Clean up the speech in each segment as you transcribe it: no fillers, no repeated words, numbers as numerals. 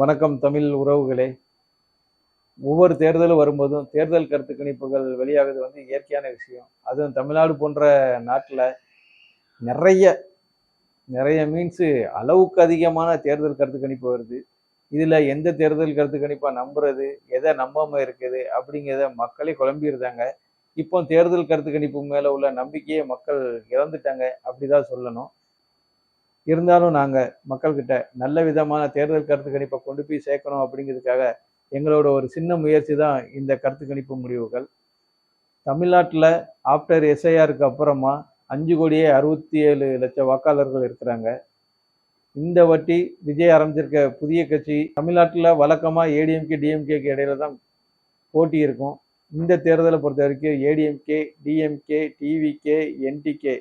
வணக்கம் தமிழ் உறவுகளே. ஒவ்வொரு தேர்தலும் வரும்போதும் தேர்தல் கருத்து கணிப்புகள் வெளியாகுது இயற்கையான விஷயம். அதுவும் தமிழ்நாடு போன்ற நாட்டில் நிறைய நிறைய மீன்ஸு அளவுக்கு அதிகமான தேர்தல் கருத்து கணிப்பு வருது. இதில் எந்த தேர்தல் கருத்து கணிப்பா நம்புறது, எதை நம்பாம இருக்குது அப்படிங்கிறத மக்களே குழம்பியிருந்தாங்க. இப்போ தேர்தல் கருத்து கணிப்பு மேலே உள்ள நம்பிக்கையை மக்கள் இழந்துட்டாங்க அப்படிதான் சொல்லணும். இருந்தாலும் நாங்கள் மக்கள்கிட்ட நல்ல விதமான தேர்தல் கருத்து கணிப்பை கொண்டு போய் சேர்க்கணும் அப்படிங்கிறதுக்காக எங்களோட ஒரு சின்ன முயற்சி தான் இந்த கருத்து கணிப்பு முடிவுகள். தமிழ்நாட்டில் ஆஃப்டர் எஸ்ஐஆருக்கு அப்புறமா 5,67,00,000 வாக்காளர்கள் இருக்கிறாங்க. இந்த வட்டி விஜய் ஆரம்பிச்சிருக்க புதிய கட்சி தமிழ்நாட்டில் வழக்கமாக ஏடிஎம்கே டிஎம்கேக்கு இடையில தான் போட்டி இருக்கும். இந்த தேர்தலை பொறுத்த வரைக்கும் ஏடிஎம்கே டிஎம்கே டிவிகே என்டிகே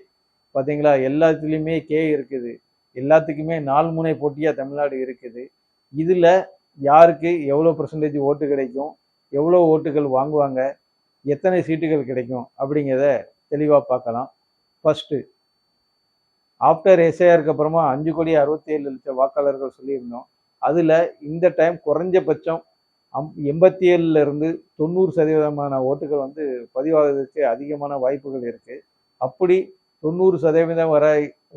பார்த்தீங்களா, எல்லாத்துலேயுமே கே இருக்குது. எல்லாத்துக்குமே 4 முனை போட்டியாக தமிழ்நாடு இருக்குது. இதில் யாருக்கு எவ்வளோ பர்சன்டேஜ் ஓட்டு கிடைக்கும், எவ்வளோ ஓட்டுகள் வாங்குவாங்க, எத்தனை சீட்டுகள் கிடைக்கும் அப்படிங்கிறத தெளிவாக பார்க்கலாம். ஃபஸ்ட்டு ஆஃப்டர் எஸ்ஐஆருக்கு அப்புறமா 5,67,00,000 வாக்காளர்கள் சொல்லியிருந்தோம். அதில் இந்த டைம் குறைஞ்சபட்சம் 87லேருந்து 90% ஓட்டுகள் பதிவாகிறதுக்கு அதிகமான வாய்ப்புகள் இருக்குது. அப்படி 90% வரை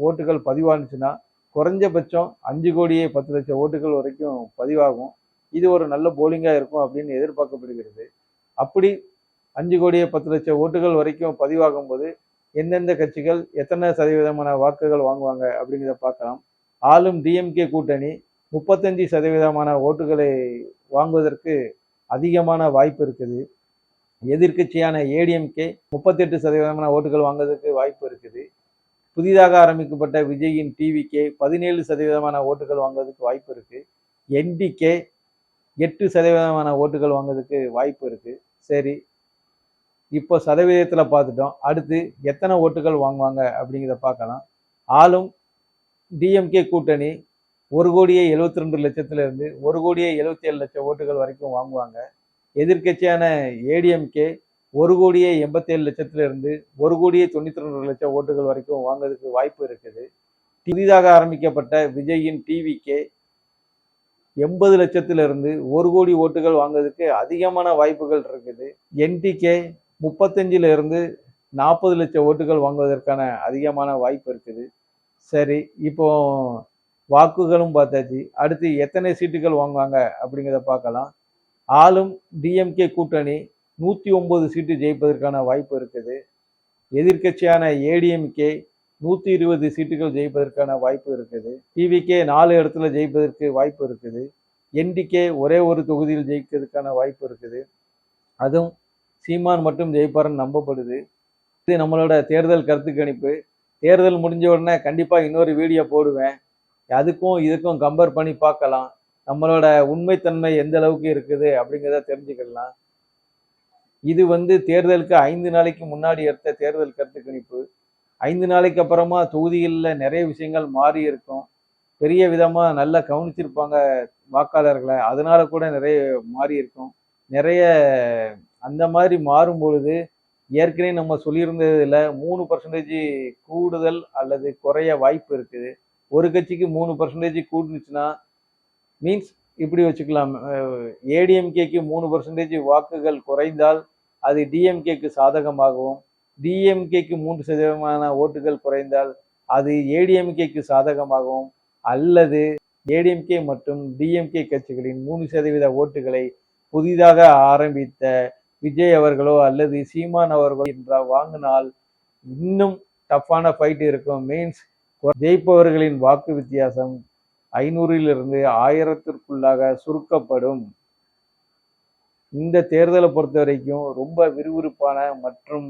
ஓட்டுகள் பதிவானுச்சுன்னா குறைஞ்சபட்சம் 5,10,00,000 ஓட்டுகள் வரைக்கும் பதிவாகும். இது ஒரு நல்ல போலிங்காக இருக்கும் அப்படின்னு எதிர்பார்க்கப்படுகிறது. அப்படி 5,10,00,000 ஓட்டுகள் வரைக்கும் பதிவாகும் போது எந்தெந்த கட்சிகள் எத்தனை சதவீதமான வாக்குகள் வாங்குவாங்க அப்படிங்கிறத பார்க்கலாம். ஆளும் டிஎம்கே கூட்டணி 35% ஓட்டுகளை வாங்குவதற்கு அதிகமான வாய்ப்பு இருக்குது. எதிர்கட்சியான ஏடிஎம்கே 38% ஓட்டுகள் வாங்குவதற்கு வாய்ப்பு இருக்குது. புதிதாக ஆரம்பிக்கப்பட்ட விஜயின் டிவிக்கே 17% ஓட்டுகள் வாங்குவதற்கு வாய்ப்பு இருக்கு. என்டிகே 8% ஓட்டுகள் வாங்குவதற்கு வாய்ப்பு இருக்கு. சரி, இப்போ சதவீதத்தில் பார்த்துட்டோம். அடுத்து எத்தனை ஓட்டுகள் வாங்குவாங்க அப்படிங்கிறத பார்க்கலாம். ஆளும் டிஎம்கே கூட்டணி 1,72,00,000 1,77,00,000 ஓட்டுகள் வரைக்கும் வாங்குவாங்க. எதிர்கட்சியான ஏடிஎம்கே 1,87,00,000 1,92,00,000 ஓட்டுகள் வரைக்கும் வாங்குறதுக்கு வாய்ப்பு இருக்குது. புதிதாக ஆரம்பிக்கப்பட்ட விஜயின் டிவிக்கே 80,00,000 1 கோடி ஓட்டுகள் வாங்குறதுக்கு அதிகமான வாய்ப்புகள் இருக்குது. என்டிகே 35,000 40,00,000 ஓட்டுகள் வாங்குவதற்கான அதிகமான வாய்ப்பு இருக்குது. சரி, இப்போ வாக்குகளும் பார்த்தாச்சு. அடுத்து எத்தனை சீட்டுகள் வாங்குவாங்க அப்படிங்கிறத பார்க்கலாம். ஆளும் டிஎம்கே கூட்டணி 109 சீட்டு ஜெயிப்பதற்கான வாய்ப்பு இருக்குது. எதிர்கட்சியான ஏடிஎம்கே 120 சீட்டுகள் ஜெயிப்பதற்கான வாய்ப்பு இருக்குது. டிவிகே 4 இடத்துல ஜெயிப்பதற்கு வாய்ப்பு இருக்குது. என்டிகே ஒரே ஒரு தொகுதியில் ஜெயிக்கிறதுக்கான வாய்ப்பு இருக்குது. அதுவும் சீமான் மட்டும் ஜெயிப்பாருன்னு நம்பப்படுது. இது நம்மளோட தேர்தல் கருத்து கணிப்பு. தேர்தல் முடிஞ்ச உடனே கண்டிப்பாக இன்னொரு வீடியோ போடுவேன். அதுக்கும் இதுக்கும் கம்பேர் பண்ணி பார்க்கலாம். நம்மளோட உண்மைத்தன்மை எந்த அளவுக்கு இருக்குது அப்படிங்கிறத தெரிஞ்சுக்கலாம். இது தேர்தலுக்கு 5 நாளைக்கு முன்னாடி எடுத்த தேர்தல் கருத்து கணிப்பு. 5 நாளைக்கு அப்புறமா தொகுதிகளில் நிறைய விஷயங்கள் மாறி இருக்கும். பெரிய விதமாக நல்லா கவனிச்சிருப்பாங்க வாக்காளர்களை. அதனால கூட நிறைய மாறி இருக்கும். நிறைய அந்த மாதிரி மாறும் பொழுது ஏற்கனவே நம்ம சொல்லியிருந்ததில் 3% கூடுதல் அல்லது குறைய வாய்ப்பு இருக்குது. ஒரு கட்சிக்கு 3% கூடுனுச்சுன்னா மீன்ஸ் இப்படி வச்சுக்கலாம். ஏடிஎம்கேக்கு 3% வாக்குகள் குறைந்தால் அது டிஎம்கேக்கு சாதகமாகவும், டிஎம்கேக்கு 3% ஓட்டுகள் குறைந்தால் அது ஏடிஎம்கேக்கு சாதகமாகவும், அல்லது ஏடிஎம்கே மற்றும் டிஎம்கே கட்சிகளின் 3% ஓட்டுகளை புதிதாக ஆரம்பித்த விஜய் அவர்களோ அல்லது சீமான் அவர்களோ என்ற வாங்கினால் இன்னும் டஃப்பான ஃபைட் இருக்கும். மீன்ஸ் ஜெயிப்பவர்களின் வாக்கு வித்தியாசம் 500லிருந்து 1000த்திற்குள்ளாக சுருக்கப்படும். இந்த தேர்தலை பொறுத்த வரைக்கும் ரொம்ப விறுவிறுப்பான மற்றும்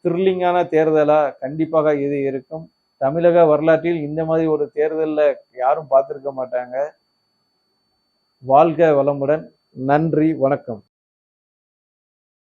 த்ரில்லிங்கான தேர்தலாக கண்டிப்பாக இது இருக்கும். தமிழக வரலாற்றில் இந்த மாதிரி ஒரு தேர்தலில் யாரும் பார்த்துருக்க மாட்டாங்க. வாழ்க வளமுடன். நன்றி, வணக்கம்.